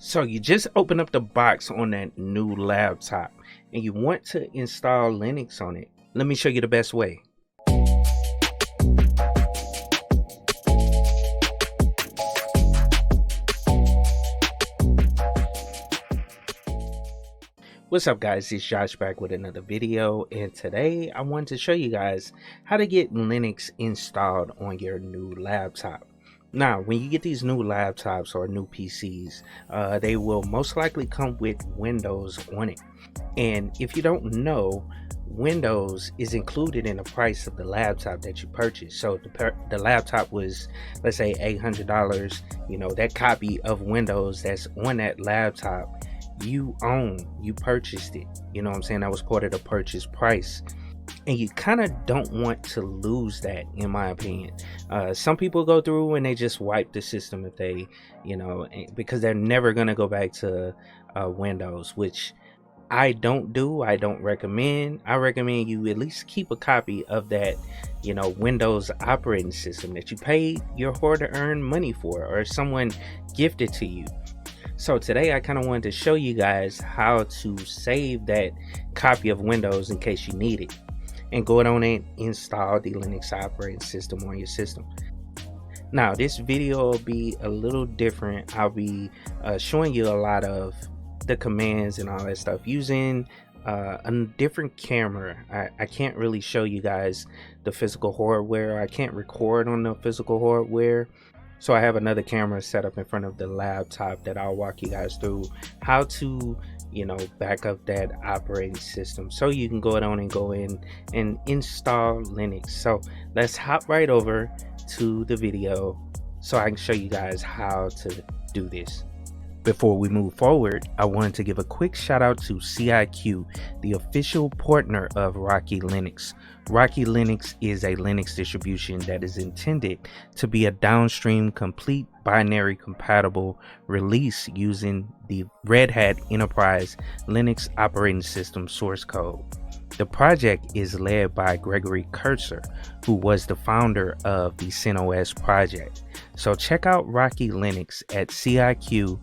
So you just open up the box on that new laptop and you want to install Linux on it. Let me show you the best way. What's up guys, it's Josh back with another video, and today I wanted to show you guys how to get Linux installed on your new laptop. Now, when you get these new laptops or new PCs, they will most likely come with Windows on it. And if you don't know, Windows is included in the price of the laptop that you purchase. So the laptop was, let's say, $800. You know, that copy of Windows that's on that laptop, you own, you purchased it. You know what I'm saying? That was part of the purchase price. And you kind of don't want to lose that, in my opinion. Some people go through and they just wipe the system if they, because they're never going to go back to Windows, which I don't do. I don't recommend. I recommend you at least keep a copy of that, Windows operating system that you paid your hard-earned money for, or someone gifted to you. So today I kind of wanted to show you guys how to save that copy of Windows in case you need it, and go on and install the Linux operating system on your system. Now this video will be a little different. I'll be showing you a lot of the commands and all that stuff using a different camera. I can't really show you guys the physical hardware. I can't record on the physical hardware. So I have another camera set up in front of the laptop that I'll walk you guys through how to, back up that operating system so you can go on and go in and install Linux. So let's hop right over to the video so I can show you guys how to do this. Before we move forward, I wanted to give a quick shout out to CIQ, the official partner of Rocky Linux. Rocky Linux is a Linux distribution that is intended to be a downstream complete binary compatible release using the Red Hat Enterprise Linux operating system source code. The project is led by Gregory Kurtzer, who was the founder of the CentOS project. So check out Rocky Linux at ciq.co.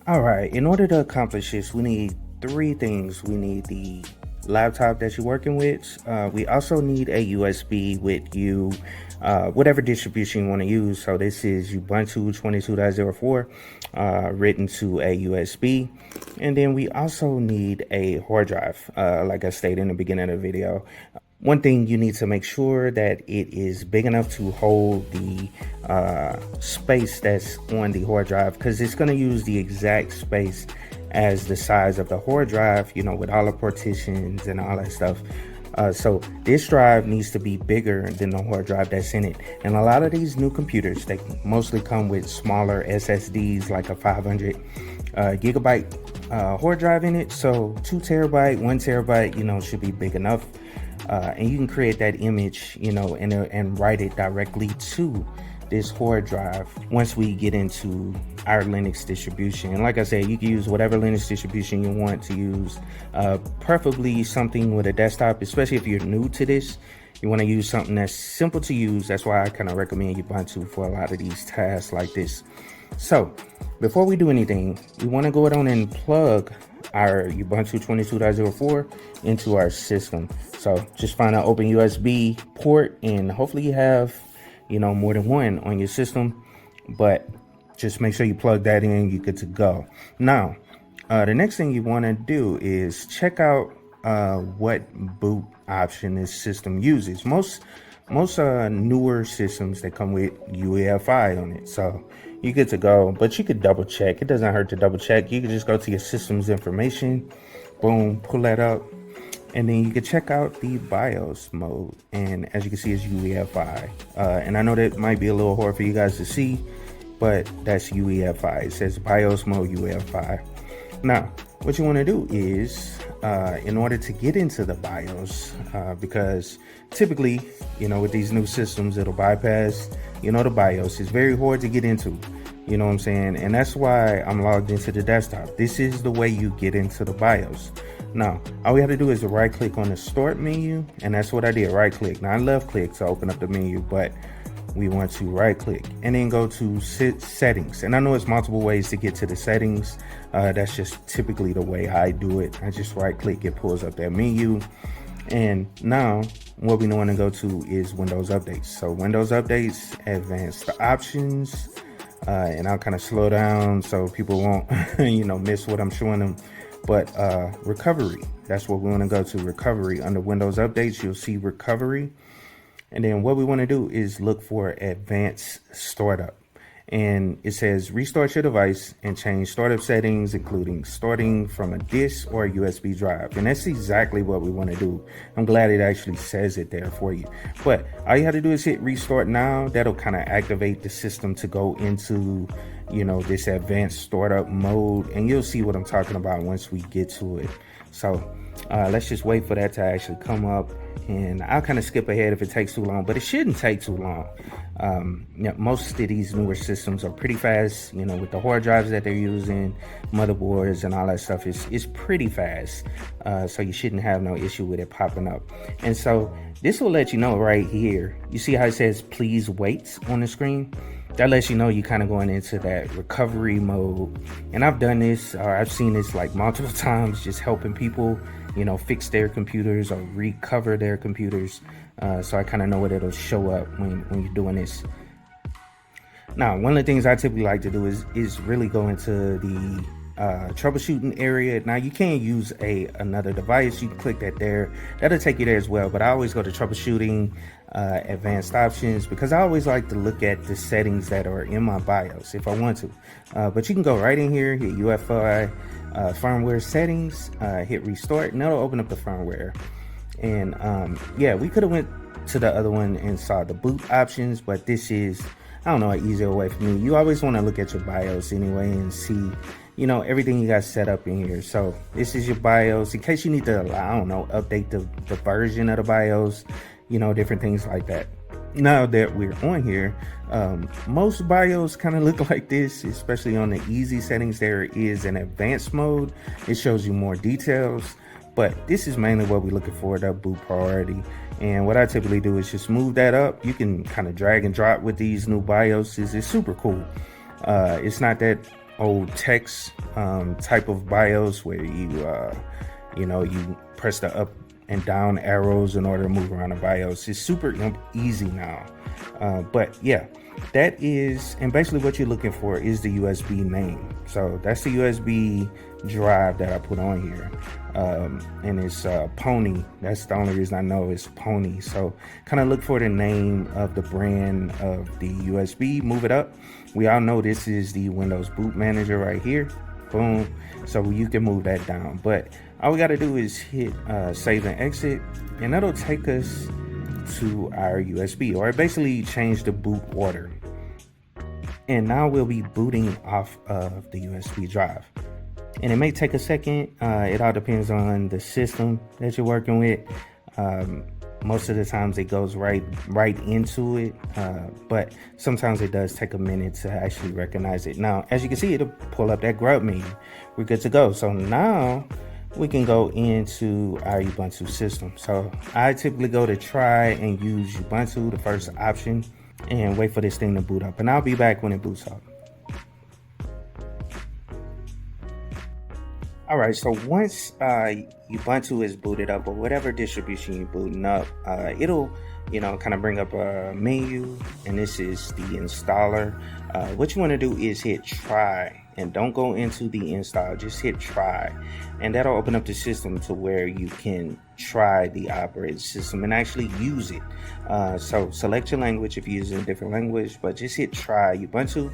Alright, in order to accomplish this, we need three things. We need the laptop that you're working with. We also need a USB with you, whatever distribution you want to use. So this is Ubuntu 22.04 written to a USB. And then we also need a hard drive, like I stated in the beginning of the video. One thing, you need to make sure that it is big enough to hold the space that's on the hard drive, because it's going to use the exact space as the size of the hard drive, with all the partitions and all that stuff. So this drive needs to be bigger than the hard drive that's in it. And a lot of these new computers, they mostly come with smaller SSDs, like a 500 gigabyte hard drive in it. So 2 terabyte, 1 terabyte, should be big enough. And you can create that image, and write it directly to this hard drive once we get into our Linux distribution. And like I said, you can use whatever Linux distribution you want to use, preferably something with a desktop, especially if you're new to this. You want to use something that's simple to use. That's why I kind of recommend Ubuntu for a lot of these tasks like this. So before we do anything, we want to go on and plug our Ubuntu 22.04 into our system. So just find an open USB port, and hopefully you have more than one on your system, but just make sure you plug that in. You're good to go. Now the next thing you want to do is check out what boot option this system uses. Most newer systems, they come with UEFI on it, so you're good to go. But you could double check. It doesn't hurt to double check. You can just go to your system's information, boom, pull that up, and then you can check out the BIOS mode. And as you can see, it's UEFI. And I know that might be a little hard for you guys to see, but that's UEFI. It says BIOS mode UEFI. Now, what you want to do is, in order to get into the BIOS, because typically, with these new systems, it'll bypass, the BIOS. It's very hard to get into, you know what I'm saying? And that's why I'm logged into the desktop. This is the way you get into the BIOS. Now, all we have to do is right click on the start menu, and that's what I did, right click. Now I left click to open up the menu, but we want to right click and then go to settings. And I know it's multiple ways to get to the settings. That's just typically the way I do it. I just right click, it pulls up that menu. And now what we want to go to is Windows Updates. So Windows Updates, advanced options, and I'll kind of slow down so people won't miss what I'm showing them. But recovery, that's what we want to go to. Recovery. Under Windows Updates, you'll see recovery. And then what we want to do is look for advanced startup. And it says restart your device and change startup settings, including starting from a disk or a USB drive. And that's exactly what we want to do. I'm glad it actually says it there for you. But all you have to do is hit restart now. That'll kind of activate the system to go into, this advanced startup mode. And you'll see what I'm talking about once we get to it. So let's just wait for that to actually come up. And I'll kind of skip ahead if it takes too long, but it shouldn't take too long. Most of these newer systems are pretty fast, with the hard drives that they're using, motherboards and all that stuff is pretty fast. So you shouldn't have no issue with it popping up. And so this will let you know right here. You see how it says please wait on the screen? That lets you know you're kind of going into that recovery mode. And I've done this, or I've seen this like multiple times, just helping people fix their computers or recover their computers. So I kind of know what it'll show up when you're doing this. Now, one of the things I typically like to do is really go into the troubleshooting area. Now, you can use another device. You can click that there. That'll take you there as well. But I always go to troubleshooting, advanced options, because I always like to look at the settings that are in my BIOS if I want to. But you can go right in here, hit UEFI, firmware settings, hit restart, and that'll open up the firmware. And we could have went to the other one and saw the boot options, but this is, I don't know, an easier way for me. You always want to look at your BIOS anyway and see, everything you got set up in here. So this is your BIOS in case you need to, update the version of the BIOS, different things like that. Now that we're on here, most BIOS kind of look like this, especially on the easy settings. There is an advanced mode. It shows you more details, but this is mainly what we're looking for, the boot priority. And what I typically do is just move that up. You can kind of drag and drop with these new BIOSes. It's super cool. It's not that old text type of BIOS where you press the up and down arrows in order to move around the BIOS. It's super easy now. But yeah, that is, and basically what you're looking for is the USB name. So that's the USB drive that I put on here. And it's Pony. That's the only reason I know it's Pony. So kind of look for the name of the brand of the USB, move it up. We all know this is the Windows Boot Manager right here. Boom. So you can move that down. But all we got to do is hit save and exit, and that'll take us to our USB, or basically change the boot order. And now we'll be booting off of the USB drive. And it may take a second. It all depends on the system that you're working with. Most of the times it goes right into it, but sometimes it does take a minute to actually recognize it. Now, as you can see, it'll pull up that grub menu. We're good to go. So now we can go into our Ubuntu system. So I typically go to try and use Ubuntu, the first option, and wait for this thing to boot up. And I'll be back when it boots up. All right, so once Ubuntu is booted up, or whatever distribution you're booting up, it'll, kind of bring up a menu, and this is the installer. What you want to do is hit try, and don't go into the install, just hit try, and that'll open up the system to where you can try the operating system and actually use it. So select your language if you're using a different language, but just hit try Ubuntu.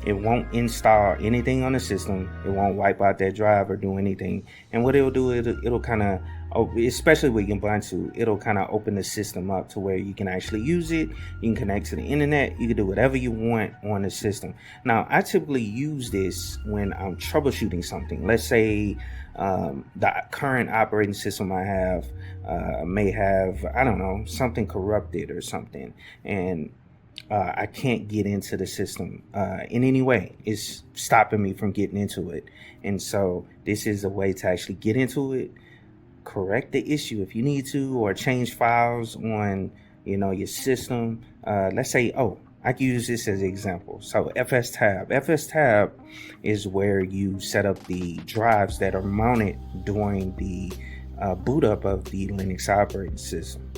It won't install anything on the system. It won't wipe out that drive or do anything. And what it'll do, it'll kind of, especially with Ubuntu, it'll kind of open the system up to where you can actually use it. You can connect to the internet. You can do whatever you want on the system. Now, I typically use this when I'm troubleshooting something. Let's say the current operating system I have may have, something corrupted or something. And I can't get into the system in any way. It's stopping me from getting into it. And so this is a way to actually get into it, correct the issue if you need to, or change files on your system. Let's say, I can use this as an example. So FS tab is where you set up the drives that are mounted during the boot up of the Linux operating system.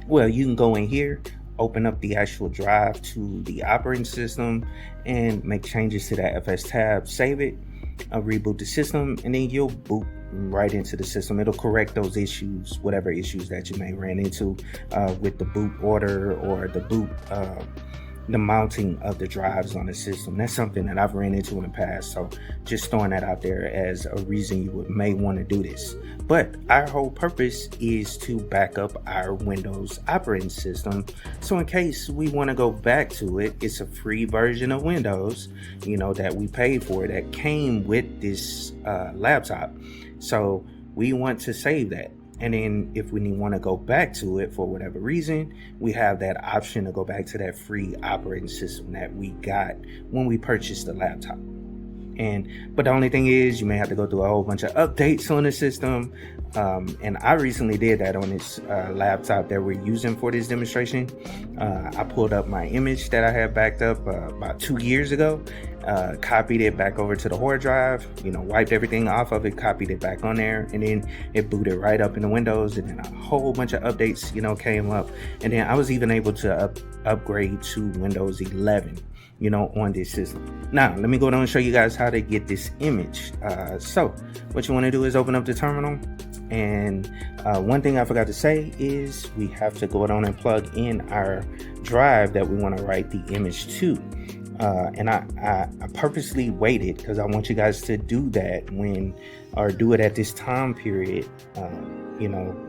Well, you can go in here, open up the actual drive to the operating system, and make changes to that FS tab, save it, reboot the system, and then you'll boot right into the system. It'll correct those issues, whatever issues that you may ran into with the boot order or the mounting of the drives on the system. That's something that I've ran into in the past, so just throwing that out there as a reason you may want to do this. But our whole purpose is to back up our Windows operating system, so in case we want to go back to it, it's a free version of Windows, that we paid for, that came with this laptop. So we want to save that. And then if we want to go back to it for whatever reason, we have that option to go back to that free operating system that we got when we purchased the laptop. But the only thing is, you may have to go through a whole bunch of updates on the system. And I recently did that on this laptop that we're using for this demonstration. I pulled up my image that I had backed up about 2 years ago, copied it back over to the hard drive, wiped everything off of it, copied it back on there, and then it booted right up into Windows, and then a whole bunch of updates, came up. And then I was even able to upgrade to Windows 11. On this system. Now, let me go down and show you guys how to get this image. So what you want to do is open up the terminal. And one thing I forgot to say is we have to go down and plug in our drive that we want to write the image to. And I purposely waited because I want you guys to do that do it at this time period,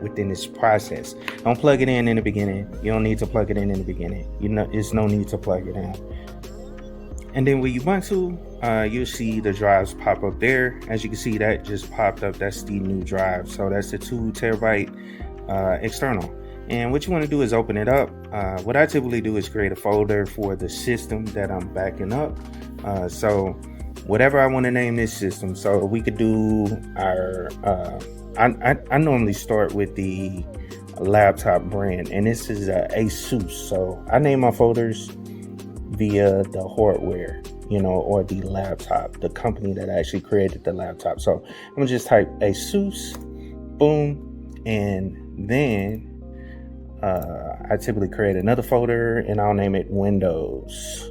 within this process. Don't plug it in the beginning. You don't need to plug it in the beginning. There's no need to plug it in. And then when you want to, you'll see the drives pop up there. As you can see, that just popped up. That's the new drive. So that's the 2 terabyte external. And what you want to do is open it up. What I typically do is create a folder for the system that I'm backing up. So whatever I want to name this system. So we could do our, I normally start with the laptop brand, and this is Asus. So I name my folders via the hardware, or the laptop, the company that actually created the laptop. So I'm gonna just type Asus, boom, and then I typically create another folder and I'll name it Windows.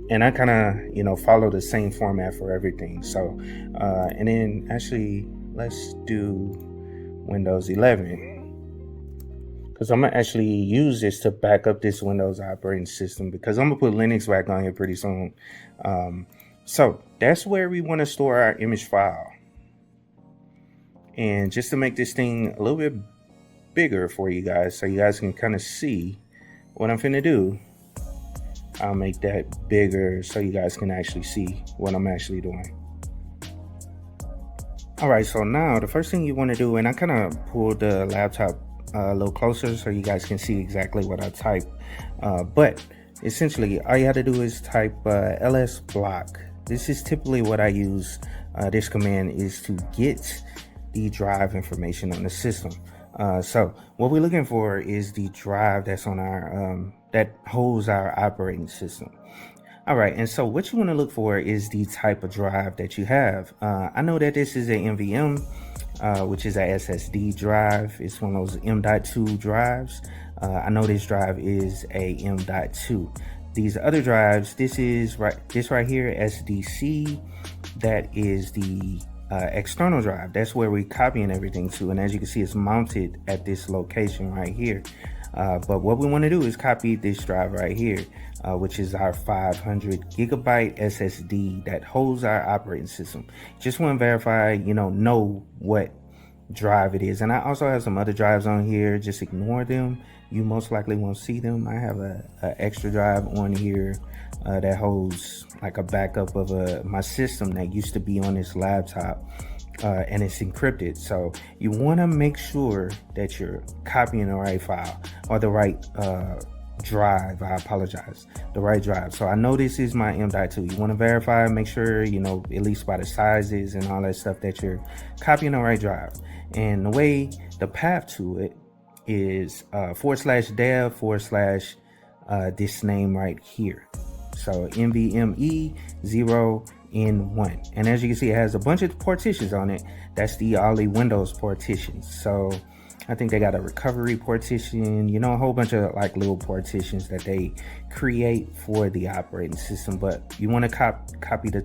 And I kind of, follow the same format for everything. So, and then actually let's do Windows 11. Because I'm going to actually use this to back up this Windows operating system, because I'm going to put Linux back on here pretty soon. So that's where we want to store our image file. And just to make this thing a little bit bigger for you guys, so you guys can kind of see what I'm finna do, I'll make that bigger so you guys can actually see what I'm actually doing. All right, so now the first thing you want to do, and I kind of pulled the laptop a little closer so you guys can see exactly what I type, but essentially all you have to do is type ls block. This is typically what I use. This command is to get the drive information on the system. So what we're looking for is the drive that's on our that holds our operating system. All right, and so what you want to look for is the type of drive that you have. I know that this is a NVM, which is a SSD drive. It's one of those M.2 drives. I know this drive is a M.2. These other drives, this right here, SDC, that is the external drive. That's where we're copying everything to, and as you can see, it's mounted at this location right here. But what we want to do is copy this drive right here, which is our 500 gigabyte SSD that holds our operating system. Just want to verify, know what drive it is. And I also have some other drives on here. Just ignore them. You most likely won't see them. I have a extra drive on here that holds like a backup of my system that used to be on this laptop. And it's encrypted. So you want to make sure that you're copying the right file, or the right drive. I apologize, the right drive. So I know this is my M.2. You want to verify, make sure, at least by the sizes and all that stuff, that you're copying the right drive. And the path to it is /dev/ this name right here. So NVMe 0N1. And as you can see, it has a bunch of partitions on it. That's all the Windows partitions. So I think they got a recovery partition, you know, a whole bunch of like little partitions that they create for the operating system. But you want to copy the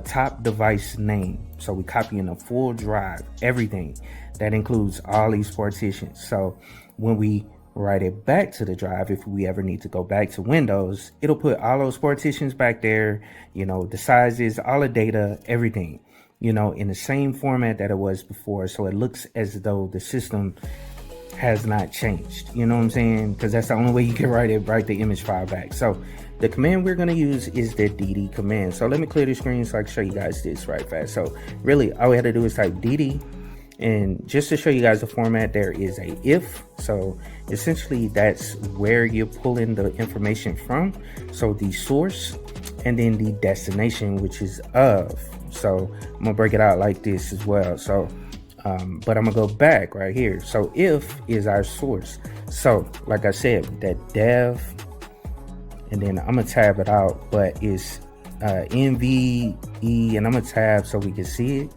top device name. So we copy in a full drive, everything. That includes all these partitions. So when we write it back to the drive, if we ever need to go back to Windows, it'll put all those partitions back there, you know, the sizes, all the data, everything, you know, in the same format that it was before. So it looks as though the system has not changed, you know what I'm saying? Because that's the only way you can write the image file back. So the command we're going to use is the dd command. So let me clear the screen so I can show you guys this right fast. So really all we had to do is type dd. And just to show you guys the format, there is a if. So essentially that's where you're pulling the information from. So the source and then the destination, which is of. So I'm gonna break it out like this as well. So, but I'm gonna go back right here. So if is our source. So like I said, that dev, and then I'm gonna tab it out, but it's NVE, and I'm gonna tab so we can see it.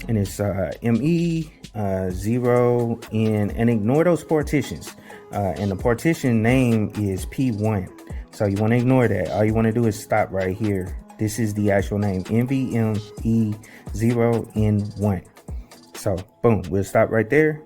And it's ME 0N, and ignore those partitions. And the partition name is P1. So you want to ignore that. All you want to do is stop right here. This is the actual name, NVMe 0N1. So boom, we'll stop right there.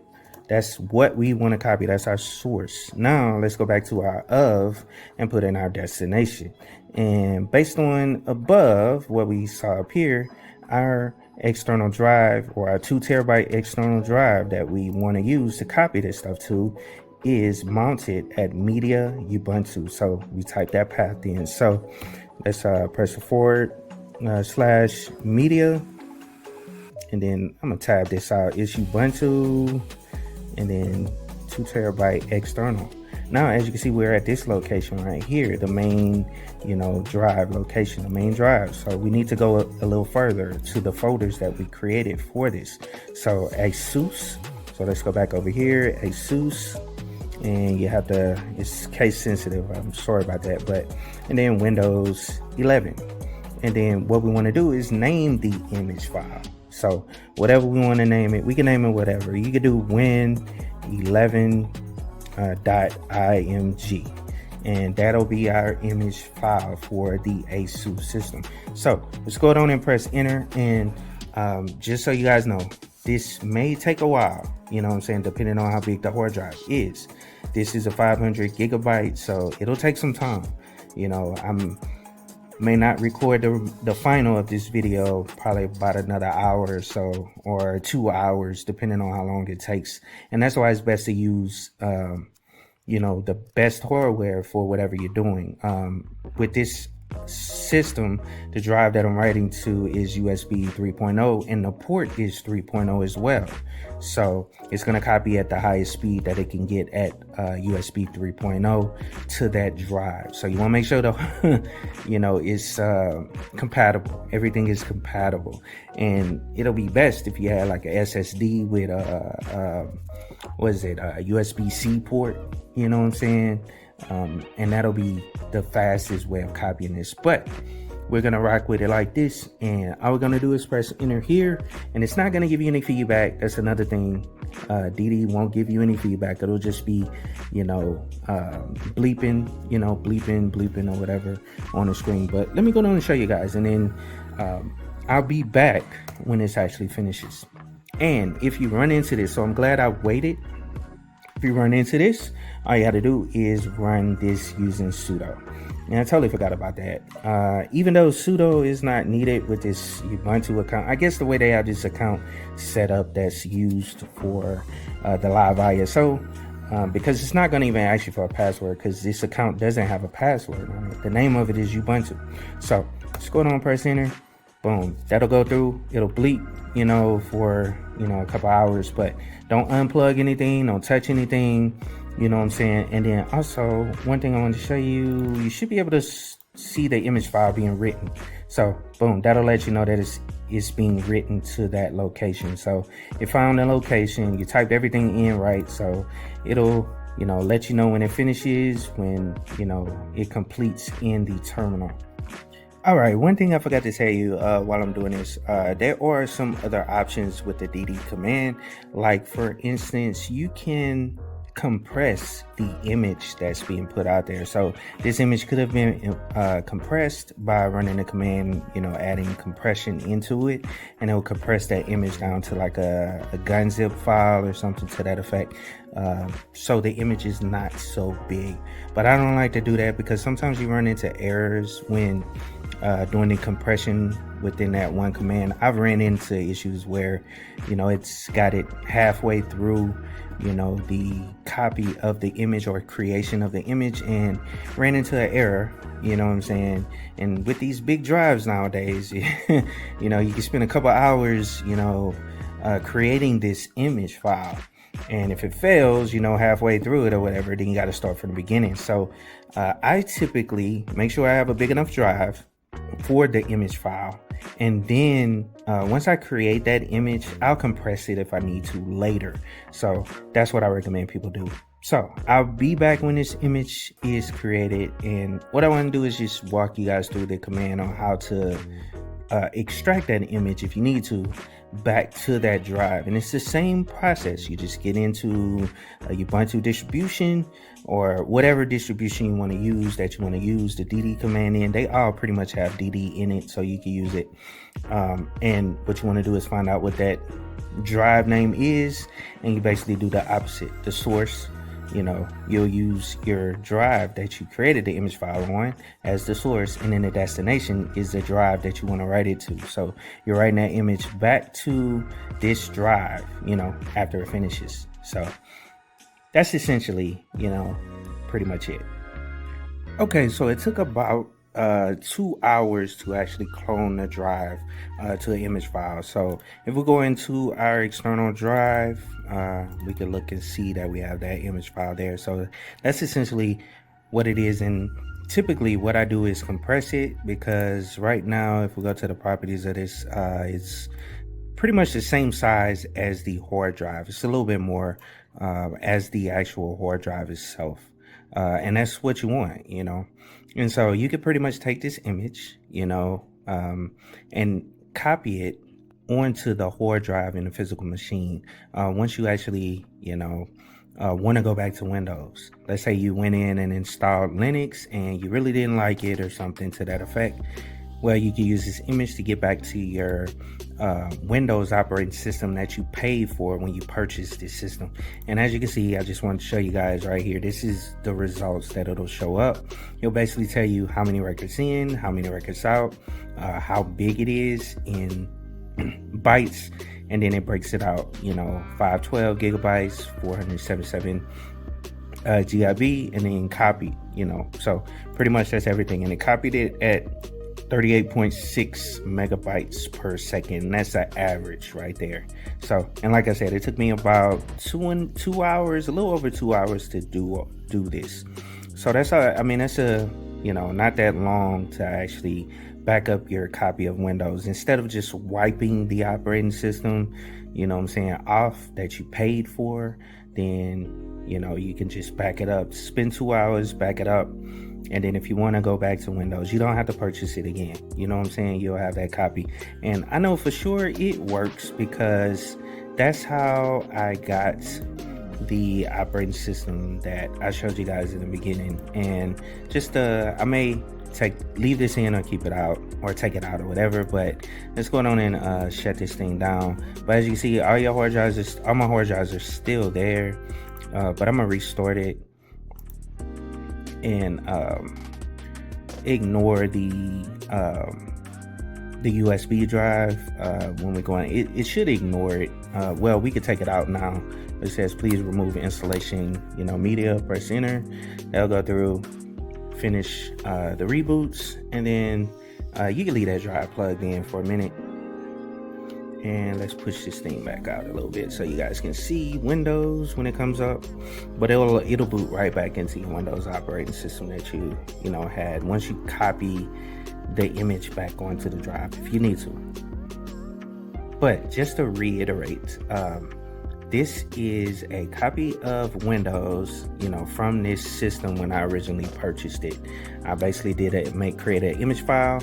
That's what we want to copy. That's our source. Now let's go back to our of and put in our destination. And based on above what we saw up here, our external drive, or our 2 terabyte external drive that we want to use to copy this stuff to, is mounted at media Ubuntu. So we type that path in. So let's press forward / media, and then I'm gonna tab this out. It's Ubuntu, and then 2 terabyte external. Now, as you can see, we're at this location right here, the main, you know, drive location, the main drive. So we need to go a little further to the folders that we created for this. So ASUS, so let's go back over here, ASUS, and you have to, it's case sensitive, I'm sorry about that, but, and then Windows 11. And then what we want to do is name the image file. So whatever we want to name it, we can name it whatever. You could do win.img, and that'll be our image file for the ASUS system. So let's go down and press enter. And just so you guys know, this may take a while, you know what I'm saying, depending on how big the hard drive is. This is a 500 gigabyte, so it'll take some time. You know, may not record the final of this video, probably about another hour or so, or 2 hours, depending on how long it takes. And that's why it's best to use you know, the best hardware for whatever you're doing. With this system, the drive that I'm writing to is USB 3.0, and the port is 3.0 as well. So it's going to copy at the highest speed that it can get at USB 3.0 to that drive. So you want to make sure that you know, it's compatible. Everything is compatible, and it'll be best if you had like a SSD with a USB-C port, you know what I'm saying? And that'll be the fastest way of copying this. But we're gonna rock with it like this, and all we're gonna do is press enter here, and it's not gonna give you any feedback. That's another thing. DD won't give you any feedback. It'll just be, you know, bleeping, you know, bleeping or whatever on the screen. But let me go down and show you guys, and then I'll be back when this actually finishes. And if you run into this, so I'm glad I waited. If you run into this, all you have to do is run this using sudo. And I totally forgot about that. Even though sudo is not needed with this Ubuntu account, I guess the way they have this account set up that's used for the live ISO, because it's not going to even ask you for a password, because this account doesn't have a password on it. The name of it is Ubuntu. So let's go down and press enter. Boom, that'll go through. It'll bleep, you know, for, you know, a couple hours, but don't unplug anything, don't touch anything, you know what I'm saying? And then also, one thing I want to show you, you should be able to see the image file being written. So boom, that'll let you know that it's being written to that location. So it found the location, you typed everything in right, so it'll let you know when it finishes, when it completes in the terminal. All right, one thing I forgot to tell you while I'm doing this, there are some other options with the DD command. Like for instance, you can compress the image that's being put out there. So this image could have been compressed by running the command, adding compression into it, and it will compress that image down to like a gun zip file or something to that effect. So the image is not so big. But I don't like to do that because sometimes you run into errors when doing the compression within that one command. I've ran into issues where it's got it halfway through the copy of the image or creation of the image and ran into an error, you know what I'm saying? And with these big drives nowadays, you can spend a couple hours creating this image file, and if it fails halfway through it or whatever, then you got to start from the beginning. So I typically make sure I have a big enough drive for the image file, and then once I create that image, I'll compress it if I need to later. So that's what I recommend people do. So I'll be back when this image is created, and what I want to do is just walk you guys through the command on how to extract that image, if you need to, back to that drive. And it's the same process. You just get into Ubuntu distribution or whatever distribution you want to use the DD command in. They all pretty much have DD in it, so you can use it. And what you want to do is find out what that drive name is, and you basically do the opposite. The source, you'll use your drive that you created the image file on as the source, and then the destination is the drive that you want to write it to. So you're writing that image back to this drive, after it finishes. So that's essentially, pretty much it. Okay, so it took about 2 hours to actually clone the drive to the image file. So if we go into our external drive, we can look and see that we have that image file there. So that's essentially what it is. And typically what I do is compress it, because right now if we go to the properties of this, it's pretty much the same size as the hard drive. It's a little bit more as the actual hard drive itself. And that's what you want, And so you could pretty much take this image, and copy it onto the hard drive in the physical machine. Once you actually, want to go back to Windows. Let's say you went in and installed Linux and you really didn't like it or something to that effect. Well, you can use this image to get back to your Windows operating system that you paid for when you purchased this system. And as you can see, I just wanted to show you guys right here, this is the results that it'll show up. It'll basically tell you how many records in, how many records out, how big it is in bytes, and then it breaks it out, 512 gigabytes, 477 GB, and then copy, so pretty much that's everything. And it copied it at 38.6 megabytes per second. That's an average right there. So, and like I said, it took me about 2 hours, a little over 2 hours to do this. So that's not that long to actually back up your copy of Windows. Instead of just wiping the operating system, off that you paid for, then, you can just back it up, spend 2 hours, back it up. And then if you want to go back to Windows, you don't have to purchase it again. You'll have that copy. And I know for sure it works, because that's how I got the operating system that I showed you guys in the beginning. And just I may leave this in or keep it out, or take it out or whatever, but let's go on and shut this thing down. But as you can see, all my hard drives are still there, but I'm gonna restart it and ignore the USB drive when we go in. It should ignore it. Well, we could take it out now. It says please remove installation media, press enter. That'll go through, finish the reboots, and then you can leave that drive plugged in for a minute. And let's push this thing back out a little bit so you guys can see Windows when it comes up. But it'll boot right back into your Windows operating system that you had once you copy the image back onto the drive, if you need to. But just to reiterate, this is a copy of Windows, from this system when I originally purchased it. I basically create an image file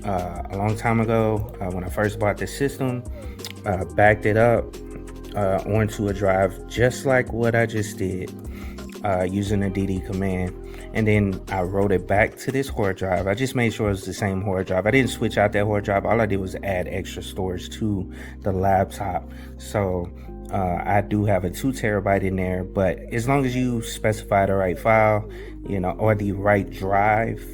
a long time ago when I first bought the system, backed it up onto a drive just like what I just did using the DD command. And then I wrote it back to this hard drive. I just made sure it was the same hard drive. I didn't switch out that hard drive. All I did was add extra storage to the laptop. So I do have a 2 terabyte in there, but as long as you specify the right file, or the right drive,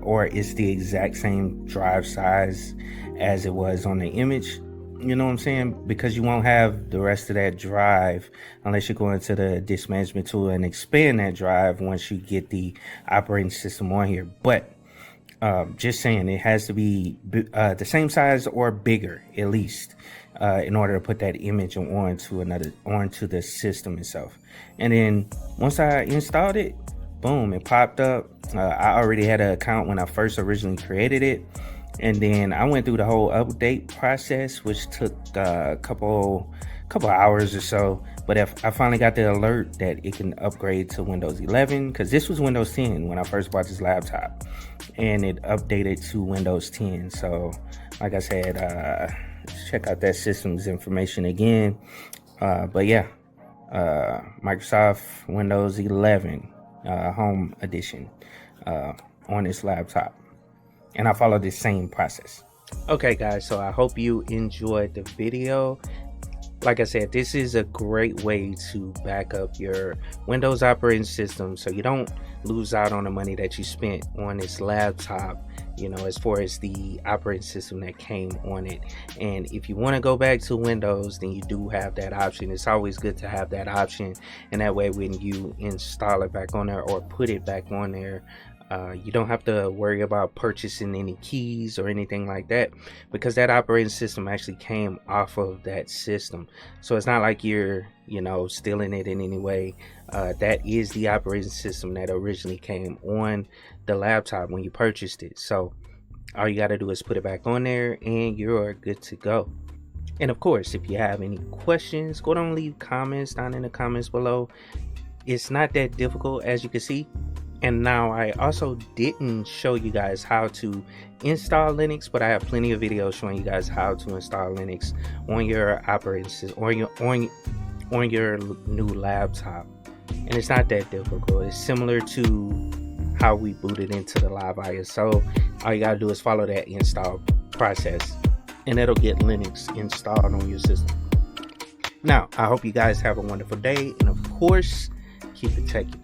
or it's the exact same drive size as it was on the image, you know what I'm saying? Because you won't have the rest of that drive unless you go into the disk management tool and expand that drive once you get the operating system on here. But just saying, it has to be the same size or bigger at least in order to put that image onto the system itself. And then once I installed it, boom, it popped up. I already had an account when I first originally created it. And then I went through the whole update process, which took a couple hours or so. But if I finally got the alert that it can upgrade to Windows 11, because this was Windows 10 when I first bought this laptop, and it updated to Windows 10. So, like I said, check out that system's information again. But yeah, Microsoft Windows 11 Home Edition on this laptop. And I follow the same process. Okay guys, so I hope you enjoyed the video. Like I said, this is a great way to back up your Windows operating system so you don't lose out on the money that you spent on this laptop, as far as the operating system that came on it. And if you want to go back to Windows, then you do have that option. It's always good to have that option, and that way when you install it back on there or put it back on there, you don't have to worry about purchasing any keys or anything like that, because that operating system actually came off of that system. So it's not like you're stealing it in any way. That is the operating system that originally came on the laptop when you purchased it. So all you got to do is put it back on there and you're good to go. And of course, if you have any questions, go down and leave comments down in the comments below. It's not that difficult, as you can see. And now I also didn't show you guys how to install Linux, but I have plenty of videos showing you guys how to install Linux on your operating system or on your new laptop. And it's not that difficult. It's similar to how we booted into the live ISO. All you gotta do is follow that install process, and it'll get Linux installed on your system. Now, I hope you guys have a wonderful day, and of course, keep it techie.